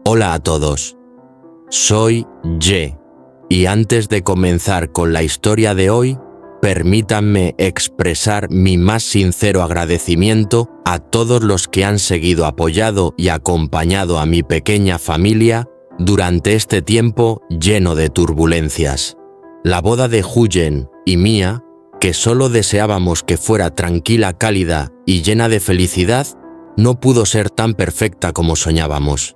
Hola a todos, soy Ye, y antes de comenzar con la historia de hoy, permítanme expresar mi más sincero agradecimiento a todos los que han seguido apoyado y acompañado a mi pequeña familia durante este tiempo lleno de turbulencias. La boda de Huyen y mía, que solo deseábamos que fuera tranquila, cálida y llena de felicidad, no pudo ser tan perfecta como soñábamos.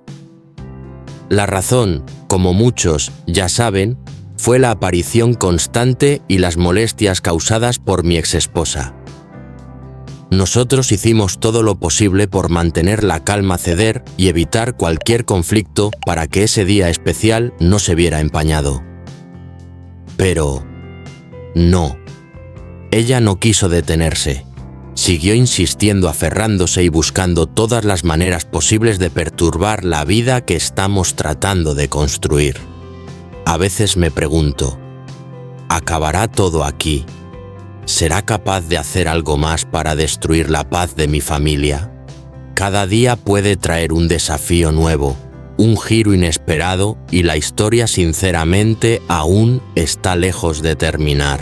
La razón, como muchos ya saben, fue la aparición constante y las molestias causadas por mi exesposa. Nosotros hicimos todo lo posible por mantener la calma, ceder y evitar cualquier conflicto para que ese día especial no se viera empañado. Pero no. Ella no quiso detenerse. Siguió insistiendo, aferrándose y buscando todas las maneras posibles de perturbar la vida que estamos tratando de construir. A veces me pregunto, ¿acabará todo aquí? ¿Será capaz de hacer algo más para destruir la paz de mi familia? Cada día puede traer un desafío nuevo, un giro inesperado y la historia sinceramente aún está lejos de terminar.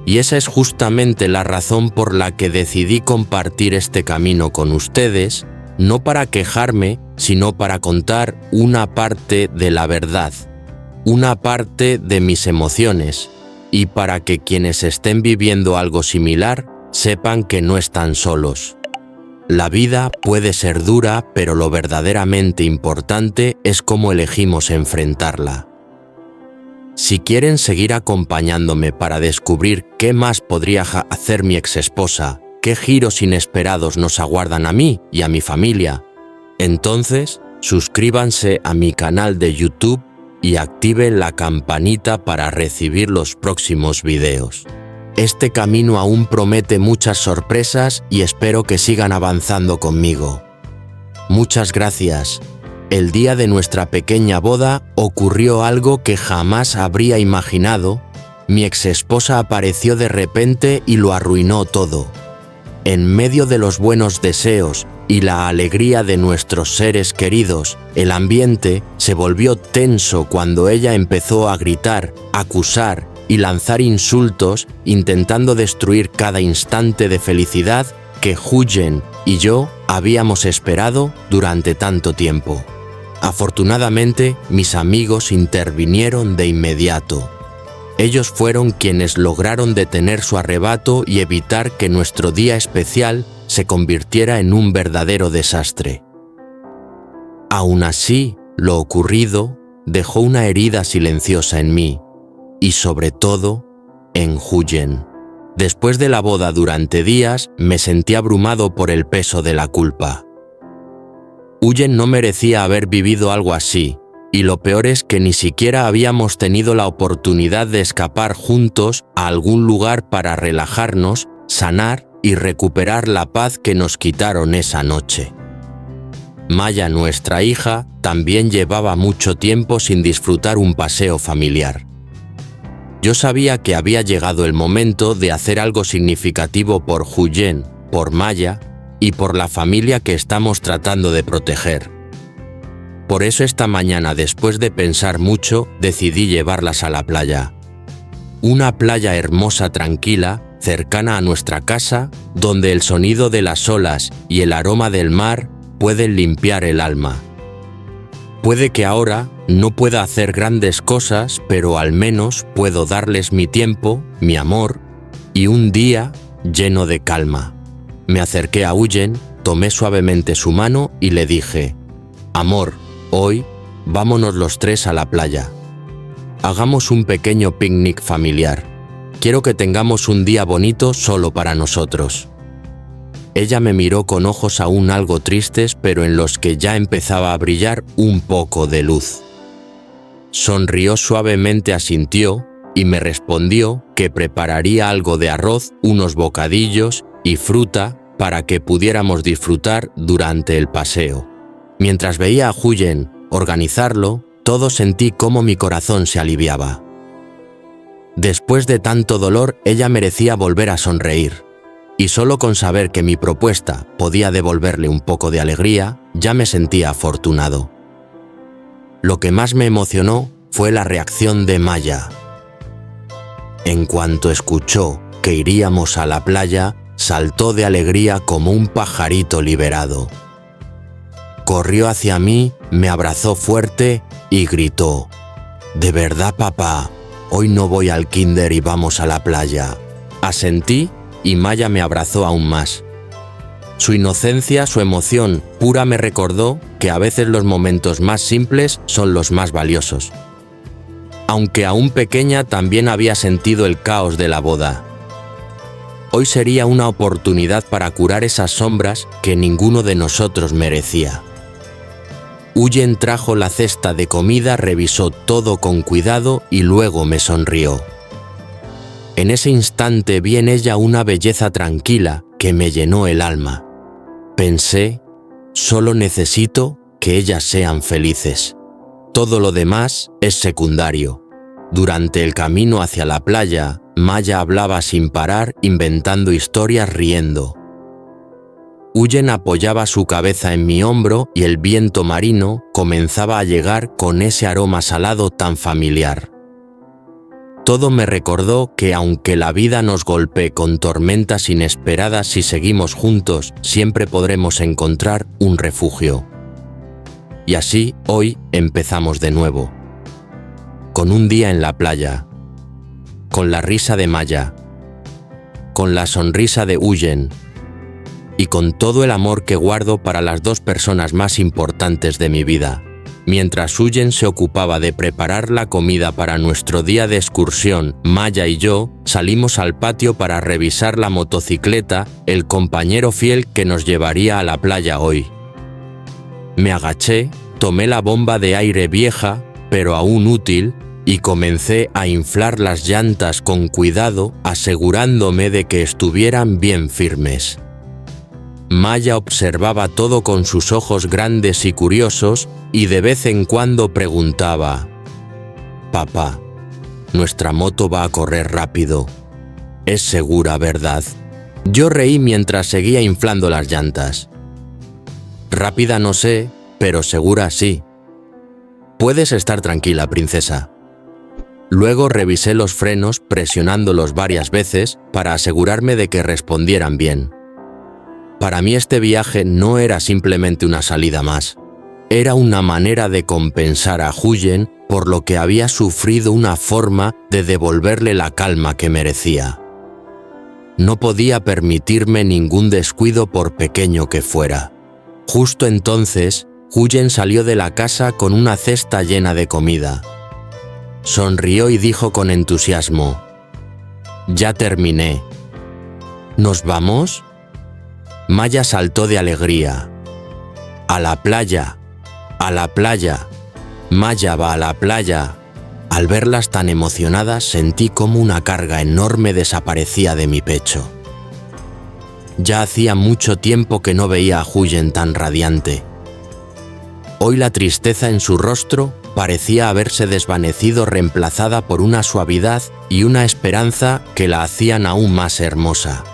Y esa es justamente la razón por la que decidí compartir este camino con ustedes, no para quejarme, sino para contar una parte de la verdad, una parte de mis emociones, y para que quienes estén viviendo algo similar sepan que no están solos. La vida puede ser dura, pero lo verdaderamente importante es cómo elegimos enfrentarla. Si quieren seguir acompañándome para descubrir qué más podría hacer mi exesposa, qué giros inesperados nos aguardan a mí y a mi familia, entonces suscríbanse a mi canal de YouTube y activen la campanita para recibir los próximos videos. Este camino aún promete muchas sorpresas y espero que sigan avanzando conmigo. Muchas gracias. El día de nuestra pequeña boda ocurrió algo que jamás habría imaginado. Mi exesposa apareció de repente y lo arruinó todo. En medio de los buenos deseos y la alegría de nuestros seres queridos, el ambiente se volvió tenso cuando ella empezó a gritar, acusar y lanzar insultos, intentando destruir cada instante de felicidad que Huyen y yo habíamos esperado durante tanto tiempo. Afortunadamente, mis amigos intervinieron de inmediato. Ellos fueron quienes lograron detener su arrebato y evitar que nuestro día especial se convirtiera en un verdadero desastre. Aún así, lo ocurrido dejó una herida silenciosa en mí y, sobre todo, en Huyen. Después de la boda durante días, me sentí abrumado por el peso de la culpa. Huyen no merecía haber vivido algo así, y lo peor es que ni siquiera habíamos tenido la oportunidad de escapar juntos a algún lugar para relajarnos, sanar y recuperar la paz que nos quitaron esa noche. Maya, nuestra hija, también llevaba mucho tiempo sin disfrutar un paseo familiar. Yo sabía que había llegado el momento de hacer algo significativo por Huyen, por Maya y por la familia que estamos tratando de proteger. Por eso esta mañana, después de pensar mucho, decidí llevarlas a la playa. Una playa hermosa, tranquila, cercana a nuestra casa, donde el sonido de las olas y el aroma del mar pueden limpiar el alma. Puede que ahora no pueda hacer grandes cosas, pero al menos puedo darles mi tiempo, mi amor y un día lleno de calma. Me acerqué a Huyen, tomé suavemente su mano y le dije: «Amor, hoy vámonos los tres a la playa. Hagamos un pequeño picnic familiar. Quiero que tengamos un día bonito solo para nosotros». Ella me miró con ojos aún algo tristes, pero en los que ya empezaba a brillar un poco de luz. Sonrió suavemente, asintió y me respondió que prepararía algo de arroz, unos bocadillos y fruta para que pudiéramos disfrutar durante el paseo. Mientras veía a Huyen organizarlo, todo sentí cómo mi corazón se aliviaba. Después de tanto dolor, ella merecía volver a sonreír. Y solo con saber que mi propuesta podía devolverle un poco de alegría, ya me sentía afortunado. Lo que más me emocionó fue la reacción de Maya. En cuanto escuchó que iríamos a la playa, saltó de alegría como un pajarito liberado. Corrió hacia mí, me abrazó fuerte y gritó: «¿De verdad, papá? Hoy no voy al kinder y vamos a la playa». Asentí y Maya me abrazó aún más. Su inocencia, su emoción pura me recordó que a veces los momentos más simples son los más valiosos. Aunque aún pequeña también había sentido el caos de la boda. Hoy sería una oportunidad para curar esas sombras que ninguno de nosotros merecía. Huyen trajo la cesta de comida, revisó todo con cuidado y luego me sonrió. En ese instante vi en ella una belleza tranquila que me llenó el alma. Pensé, solo necesito que ellas sean felices. Todo lo demás es secundario. Durante el camino hacia la playa, Maya hablaba sin parar, inventando historias, riendo. Huyen apoyaba su cabeza en mi hombro y el viento marino comenzaba a llegar con ese aroma salado tan familiar. Todo me recordó que aunque la vida nos golpee con tormentas inesperadas, si seguimos juntos, siempre podremos encontrar un refugio. Y así, hoy empezamos de nuevo. Con un día en la playa. Con la risa de Maya. Con la sonrisa de Huyen. Y con todo el amor que guardo para las dos personas más importantes de mi vida. Mientras Huyen se ocupaba de preparar la comida para nuestro día de excursión, Maya y yo salimos al patio para revisar la motocicleta, el compañero fiel que nos llevaría a la playa hoy. Me agaché, tomé la bomba de aire vieja, pero aún útil, y comencé a inflar las llantas con cuidado, asegurándome de que estuvieran bien firmes. Maya observaba todo con sus ojos grandes y curiosos y de vez en cuando preguntaba: «Papá, nuestra moto va a correr rápido. Es segura, ¿verdad?». Yo reí mientras seguía inflando las llantas. «Rápida no sé, pero segura sí. Puedes estar tranquila, princesa». Luego revisé los frenos presionándolos varias veces para asegurarme de que respondieran bien. Para mí este viaje no era simplemente una salida más. Era una manera de compensar a Huyen por lo que había sufrido, una forma de devolverle la calma que merecía. No podía permitirme ningún descuido por pequeño que fuera. Justo entonces, Huyen salió de la casa con una cesta llena de comida. Sonrió y dijo con entusiasmo: «Ya terminé. ¿Nos vamos?». Maya saltó de alegría. «A la playa, a la playa. Maya va a la playa». Al verlas tan emocionadas sentí como una carga enorme desaparecía de mi pecho. Ya hacía mucho tiempo que no veía a Huyen tan radiante. Hoy la tristeza en su rostro parecía haberse desvanecido, reemplazada por una suavidad y una esperanza que la hacían aún más hermosa.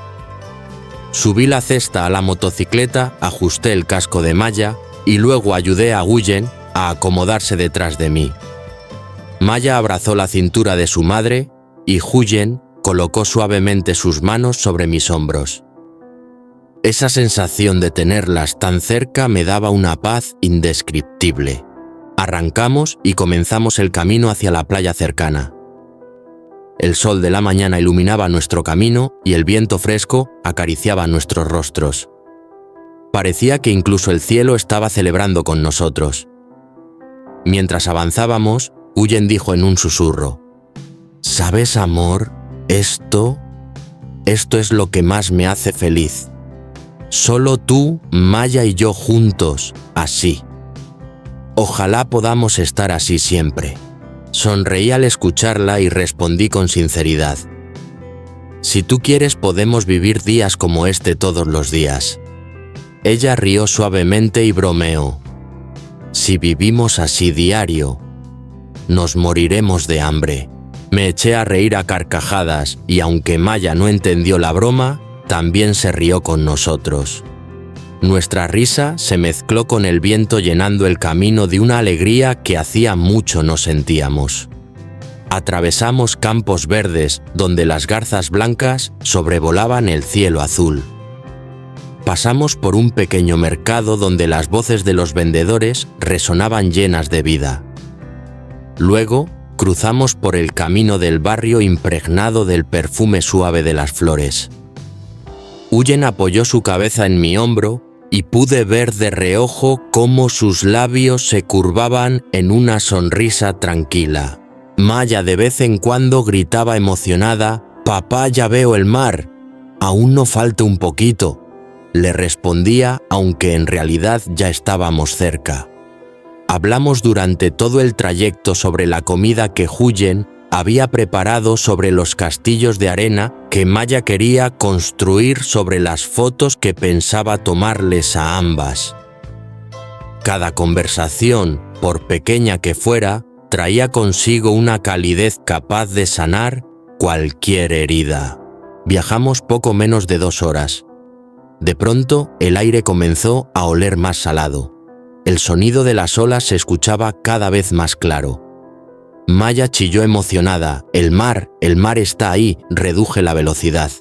Subí la cesta a la motocicleta, ajusté el casco de Maya y luego ayudé a Huyen a acomodarse detrás de mí. Maya abrazó la cintura de su madre y Huyen colocó suavemente sus manos sobre mis hombros. Esa sensación de tenerlas tan cerca me daba una paz indescriptible. Arrancamos y comenzamos el camino hacia la playa cercana. El sol de la mañana iluminaba nuestro camino y el viento fresco acariciaba nuestros rostros. Parecía que incluso el cielo estaba celebrando con nosotros. Mientras avanzábamos, Huyen dijo en un susurro: «¿Sabes, amor? Esto es lo que más me hace feliz. Solo tú, Maya y yo juntos, así. Ojalá podamos estar así siempre». Sonreí al escucharla y respondí con sinceridad: «Si tú quieres podemos vivir días como este todos los días». Ella rió suavemente y bromeó: «Si vivimos así diario, nos moriremos de hambre». Me eché a reír a carcajadas y aunque Maya no entendió la broma, también se rió con nosotros. Nuestra risa se mezcló con el viento llenando el camino de una alegría que hacía mucho no sentíamos. Atravesamos campos verdes donde las garzas blancas sobrevolaban el cielo azul. Pasamos por un pequeño mercado donde las voces de los vendedores resonaban llenas de vida. Luego, cruzamos por el camino del barrio impregnado del perfume suave de las flores. Huyen apoyó su cabeza en mi hombro y pude ver de reojo cómo sus labios se curvaban en una sonrisa tranquila. Maya de vez en cuando gritaba emocionada: «Papá, ya veo el mar». «Aún no falta un poquito», le respondía, aunque en realidad ya estábamos cerca. Hablamos durante todo el trayecto sobre la comida que Huyen había preparado sobre los castillos de arena que Maya quería construir sobre las fotos que pensaba tomarles a ambas. Cada conversación, por pequeña que fuera, traía consigo una calidez capaz de sanar cualquier herida. Viajamos poco menos de 2 horas. De pronto, el aire comenzó a oler más salado. El sonido de las olas se escuchaba cada vez más claro. Maya chilló emocionada: el mar está ahí», reduje la velocidad.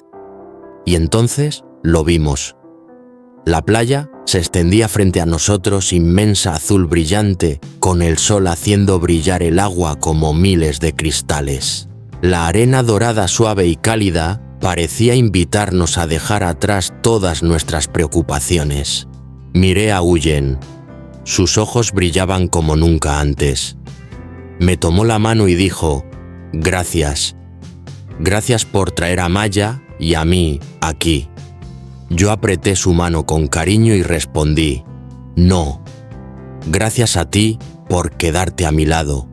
Y entonces lo vimos. La playa se extendía frente a nosotros, inmensa, azul brillante, con el sol haciendo brillar el agua como miles de cristales. La arena dorada suave y cálida parecía invitarnos a dejar atrás todas nuestras preocupaciones. Miré a Huyen. Sus ojos brillaban como nunca antes. Me tomó la mano y dijo: «Gracias. Gracias por traer a Maya y a mí aquí». Yo apreté su mano con cariño y respondí: «No. Gracias a ti por quedarte a mi lado».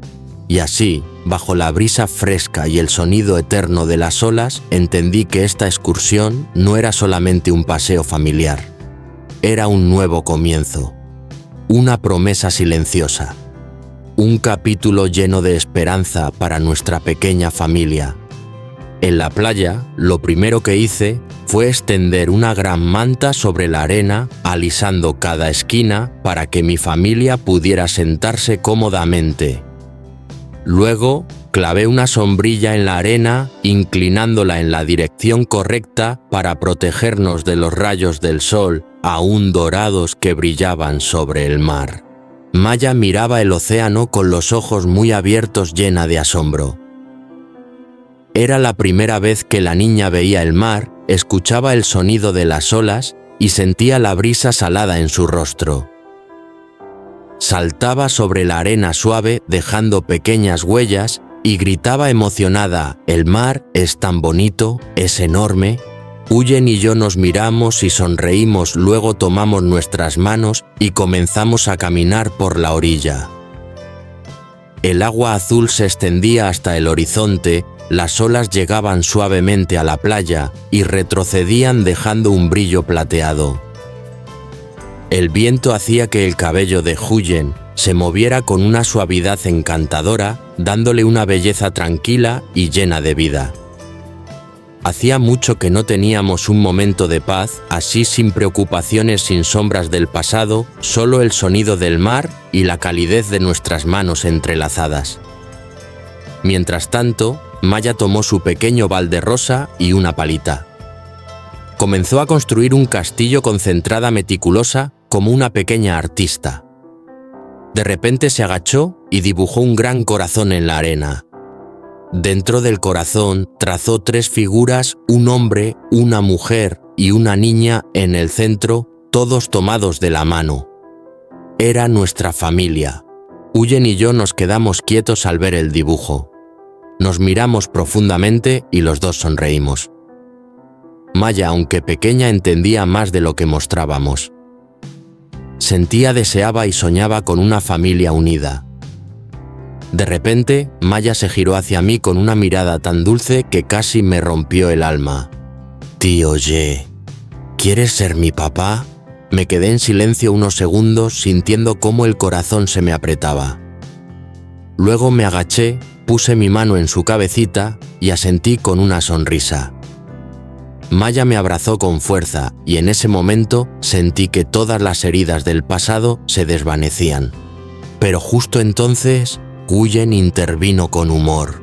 Y así, bajo la brisa fresca y el sonido eterno de las olas, entendí que esta excursión no era solamente un paseo familiar. Era un nuevo comienzo. Una promesa silenciosa. Un capítulo lleno de esperanza para nuestra pequeña familia. En la playa, lo primero que hice fue extender una gran manta sobre la arena, alisando cada esquina para que mi familia pudiera sentarse cómodamente. Luego, clavé una sombrilla en la arena, inclinándola en la dirección correcta para protegernos de los rayos del sol, aún dorados, que brillaban sobre el mar. Maya miraba el océano con los ojos muy abiertos, llena de asombro. Era la primera vez que la niña veía el mar, escuchaba el sonido de las olas y sentía la brisa salada en su rostro. Saltaba sobre la arena suave dejando pequeñas huellas y gritaba emocionada: «El mar es tan bonito, es enorme». Huyen y yo nos miramos y sonreímos, luego tomamos nuestras manos y comenzamos a caminar por la orilla. El agua azul se extendía hasta el horizonte, las olas llegaban suavemente a la playa y retrocedían dejando un brillo plateado. El viento hacía que el cabello de Huyen se moviera con una suavidad encantadora, dándole una belleza tranquila y llena de vida. Hacía mucho que no teníamos un momento de paz, así, sin preocupaciones, sin sombras del pasado, solo el sonido del mar y la calidez de nuestras manos entrelazadas. Mientras tanto, Maya tomó su pequeño balde rosa y una palita. Comenzó a construir un castillo concentrada, meticulosa, como una pequeña artista. De repente se agachó y dibujó un gran corazón en la arena. Dentro del corazón trazó 3 figuras, un hombre, una mujer y una niña en el centro, todos tomados de la mano. Era nuestra familia. Huyen y yo nos quedamos quietos al ver el dibujo. Nos miramos profundamente y los dos sonreímos. Maya, aunque pequeña, entendía más de lo que mostrábamos. Sentía, deseaba y soñaba con una familia unida. De repente, Maya se giró hacia mí con una mirada tan dulce que casi me rompió el alma. «Tío Ye, ¿quieres ser mi papá?». Me quedé en silencio unos segundos, sintiendo cómo el corazón se me apretaba. Luego me agaché, puse mi mano en su cabecita y asentí con una sonrisa. Maya me abrazó con fuerza y en ese momento sentí que todas las heridas del pasado se desvanecían. Pero justo entonces, Guyen intervino con humor.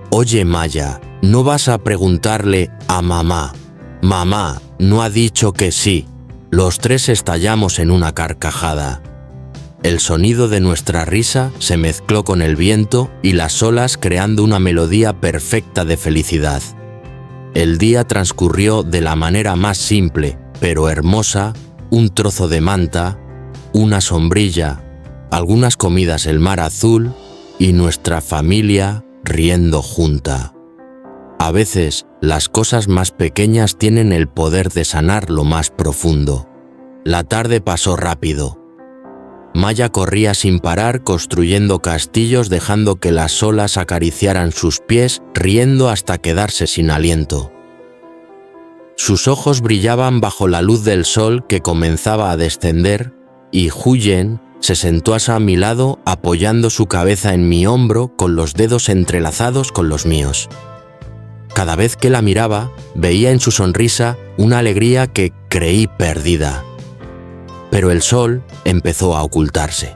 «Oye, Maya, ¿no vas a preguntarle a mamá? Mamá, ¿no ha dicho que sí?» Los tres estallamos en una carcajada. El sonido de nuestra risa se mezcló con el viento y las olas creando una melodía perfecta de felicidad. El día transcurrió de la manera más simple, pero hermosa: un trozo de manta, una sombrilla, algunas comidas el mar azul y nuestra familia riendo junta. A veces, las cosas más pequeñas tienen el poder de sanar lo más profundo. La tarde pasó rápido. Maya corría sin parar construyendo castillos dejando que las olas acariciaran sus pies, riendo hasta quedarse sin aliento. Sus ojos brillaban bajo la luz del sol que comenzaba a descender y Guyen se sentó a mi lado apoyando su cabeza en mi hombro con los dedos entrelazados con los míos. Cada vez que la miraba, veía en su sonrisa una alegría que creí perdida. Pero el sol empezó a ocultarse.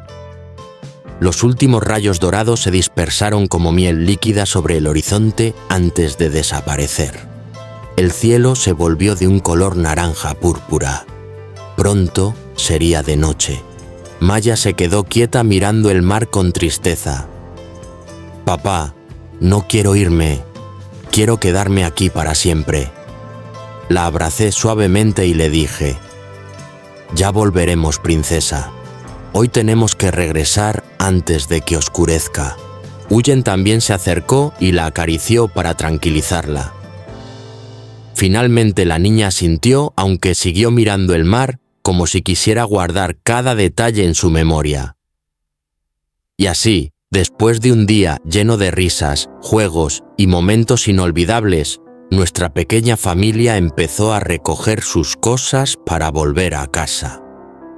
Los últimos rayos dorados se dispersaron como miel líquida sobre el horizonte antes de desaparecer. El cielo se volvió de un color naranja púrpura. Pronto sería de noche. Maya se quedó quieta mirando el mar con tristeza. «Papá, no quiero irme. Quiero quedarme aquí para siempre». La abracé suavemente y le dije: «Ya volveremos, princesa. Hoy tenemos que regresar antes de que oscurezca». Guyen también se acercó y la acarició para tranquilizarla. Finalmente la niña asintió, aunque siguió mirando el mar como si quisiera guardar cada detalle en su memoria. Y así, después de un día lleno de risas, juegos y momentos inolvidables, nuestra pequeña familia empezó a recoger sus cosas para volver a casa.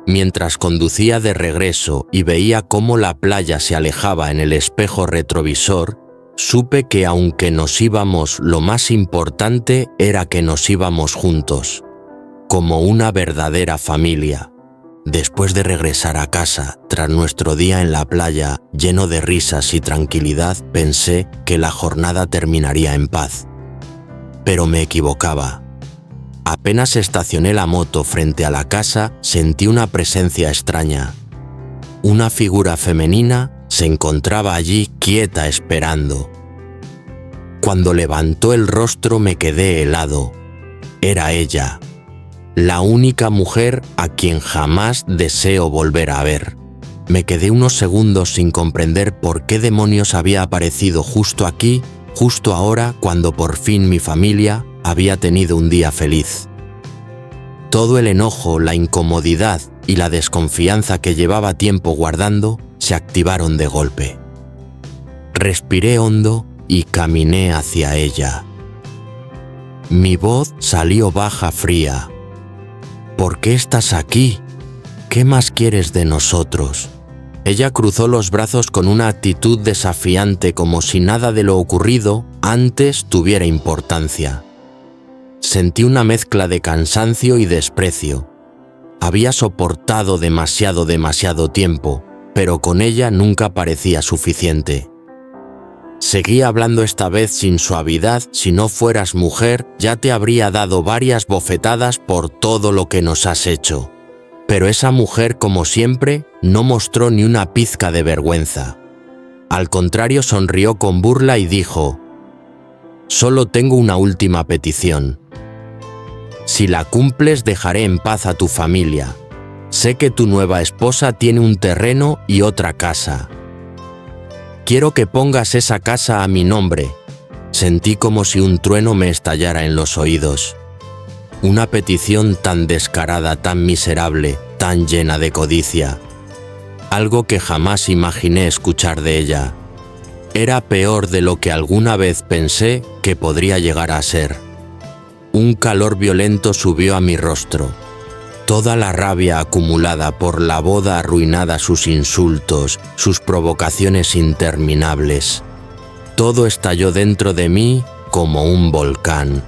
Mientras conducía de regreso y veía cómo la playa se alejaba en el espejo retrovisor, supe que aunque nos íbamos, lo más importante era que nos íbamos juntos, como una verdadera familia. Después de regresar a casa, tras nuestro día en la playa, lleno de risas y tranquilidad, pensé que la jornada terminaría en paz. Pero me equivocaba. Apenas estacioné la moto frente a la casa, sentí una presencia extraña. Una figura femenina se encontraba allí quieta esperando. Cuando levantó el rostro me quedé helado. Era ella, la única mujer a quien jamás deseo volver a ver. Me quedé unos segundos sin comprender por qué demonios había aparecido justo aquí, justo ahora, cuando por fin mi familia había tenido un día feliz. Todo el enojo, la incomodidad y la desconfianza que llevaba tiempo guardando se activaron de golpe. Respiré hondo y caminé hacia ella. Mi voz salió baja, fría. «¿Por qué estás aquí? ¿Qué más quieres de nosotros?» Ella cruzó los brazos con una actitud desafiante, como si nada de lo ocurrido antes tuviera importancia. Sentí una mezcla de cansancio y desprecio. Había soportado demasiado tiempo, pero con ella nunca parecía suficiente. Seguí hablando esta vez sin suavidad. «Si no fueras mujer, ya te habría dado varias bofetadas por todo lo que nos has hecho». Pero esa mujer, como siempre, no mostró ni una pizca de vergüenza. Al contrario, sonrió con burla y dijo: «Solo tengo una última petición. Si la cumples, dejaré en paz a tu familia. Sé que tu nueva esposa tiene un terreno y otra casa. Quiero que pongas esa casa a mi nombre». Sentí como si un trueno me estallara en los oídos. Una petición tan descarada, tan miserable, tan llena de codicia. Algo que jamás imaginé escuchar de ella. Era peor de lo que alguna vez pensé que podría llegar a ser. Un calor violento subió a mi rostro. Toda la rabia acumulada por la boda arruinada, sus insultos, sus provocaciones interminables. Todo estalló dentro de mí como un volcán.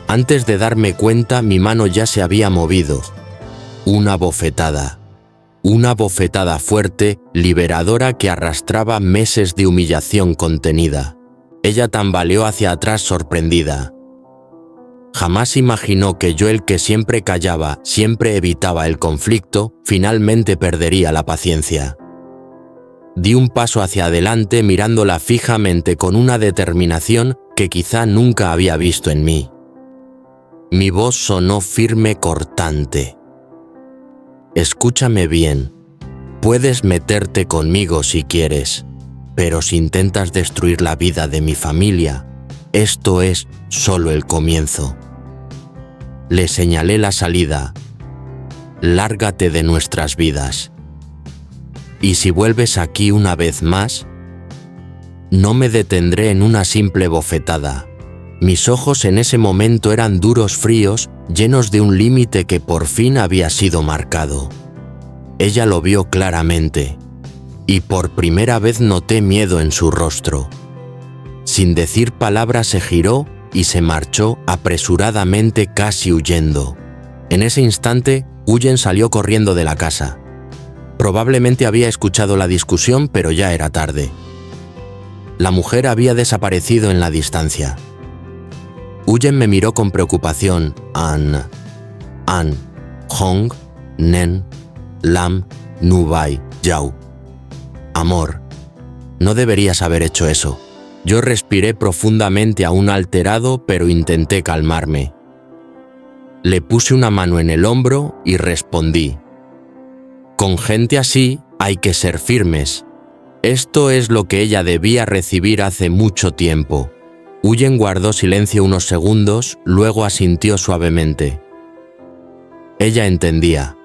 Antes de darme cuenta, mi mano ya se había movido. Una bofetada fuerte, liberadora, que arrastraba meses de humillación contenida. Ella tambaleó hacia atrás sorprendida. Jamás imaginó que yo, el que siempre callaba, siempre evitaba el conflicto, finalmente perdería la paciencia. Di un paso hacia adelante mirándola fijamente con una determinación que quizá nunca había visto en mí. Mi voz sonó firme, cortante. Escúchame bien. Puedes meterte conmigo si quieres, pero si intentas destruir la vida de mi familia, esto es solo el comienzo. Le señalé la salida. Lárgate de nuestras vidas. Y si vuelves aquí una vez más, no me detendré en una simple bofetada. Mis ojos en ese momento eran duros, fríos, llenos de un límite que por fin había sido marcado. Ella lo vio claramente, y por primera vez noté miedo en su rostro. Sin decir palabra se giró y se marchó apresuradamente, casi huyendo. En ese instante, Huyen salió corriendo de la casa. Probablemente había escuchado la discusión, pero ya era tarde. La mujer había desaparecido en la distancia. Huyen me miró con preocupación. An, Hong, Nen, Lam, Nubai, Yao. Amor, no deberías haber hecho eso. Yo respiré profundamente, aún alterado, pero intenté calmarme. Le puse una mano en el hombro y respondí. Con gente así hay que ser firmes. Esto es lo que ella debía recibir hace mucho tiempo. Huyen guardó silencio unos segundos, luego asintió suavemente. Ella entendía.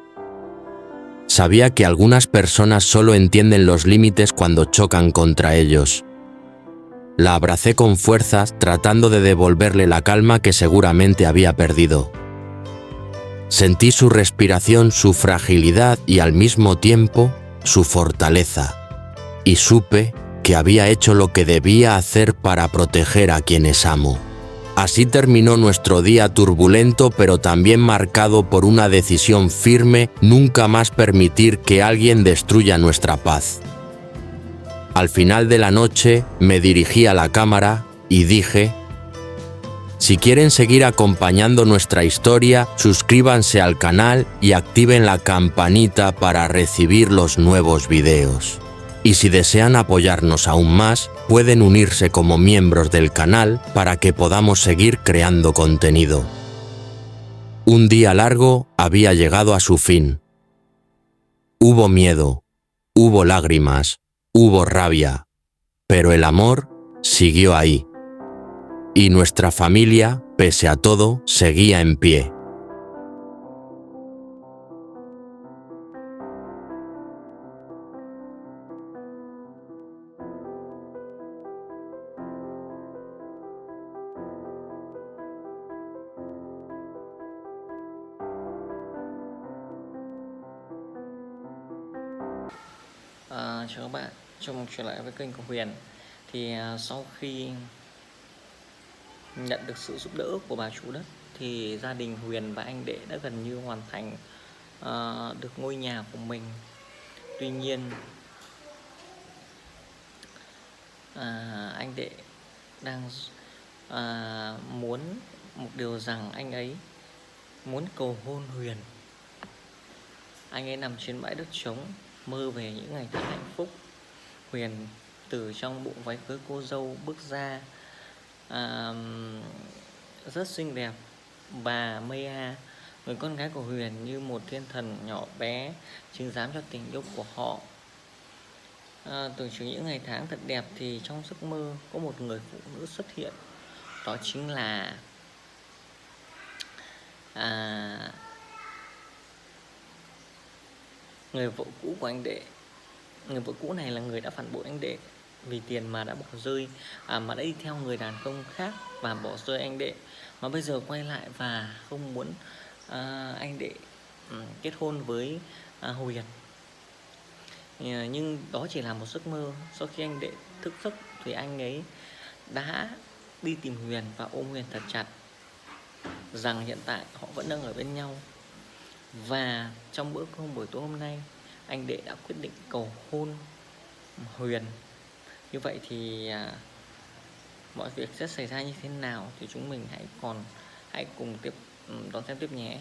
Sabía que algunas personas solo entienden los límites cuando chocan contra ellos. La abracé con fuerzas, tratando de devolverle la calma que seguramente había perdido. Sentí su respiración, su fragilidad y al mismo tiempo su fortaleza, y supe que había hecho lo que debía hacer para proteger a quienes amo. Así terminó nuestro día turbulento, pero también marcado por una decisión firme: nunca más permitir que alguien destruya nuestra paz. Al final de la noche me dirigí a la cámara y dije: si quieren seguir acompañando nuestra historia, suscríbanse al canal y activen la campanita para recibir los nuevos videos. Y si desean apoyarnos aún más, pueden unirse como miembros del canal para que podamos seguir creando contenido. Un día largo había llegado a su fin. Hubo miedo, hubo lágrimas, hubo rabia, pero el amor siguió ahí. Y nuestra familia, pese a todo, seguía en pie. Chào các bạn, chào mừng trở lại với kênh của Huyền. Sau khi nhận được sự giúp đỡ của bà chủ đất thì gia đình Huyền và anh Đệ đã gần như hoàn thành được ngôi nhà của mình. Tuy nhiên anh Đệ đang muốn một điều rằng anh ấy muốn cầu hôn Huyền. Anh ấy nằm trên bãi đất trống, mơ về những ngày tháng hạnh phúc. Huyền từ trong bụng váy cưới cô dâu bước ra, rất xinh đẹp. Bà Maya, người con gái của Huyền, như một thiên thần nhỏ bé, chứng giám cho tình yêu của họ. Tưởng chừng những ngày tháng thật đẹp thì trong giấc mơ có một người phụ nữ xuất hiện. Đó chính là người vợ cũ của anh Đệ. Người vợ cũ này là người đã phản bội anh Đệ vì tiền mà đã bỏ rơi, mà đã đi theo người đàn ông khác và bỏ rơi anh Đệ, mà bây giờ quay lại và không muốn anh Đệ kết hôn với Huyền. Nhưng đó chỉ là một giấc mơ. Sau khi anh Đệ thức giấc thì anh ấy đã đi tìm Huyền và ôm Huyền thật chặt. rằng hiện tại họ vẫn đang ở bên nhau. Và trong bữa cơm buổi tối hôm nay, anh Đệ đã quyết định cầu hôn Huyền. Như vậy thì mọi việc sẽ xảy ra như thế nào thì chúng mình hãy cùng đón xem tiếp nhé.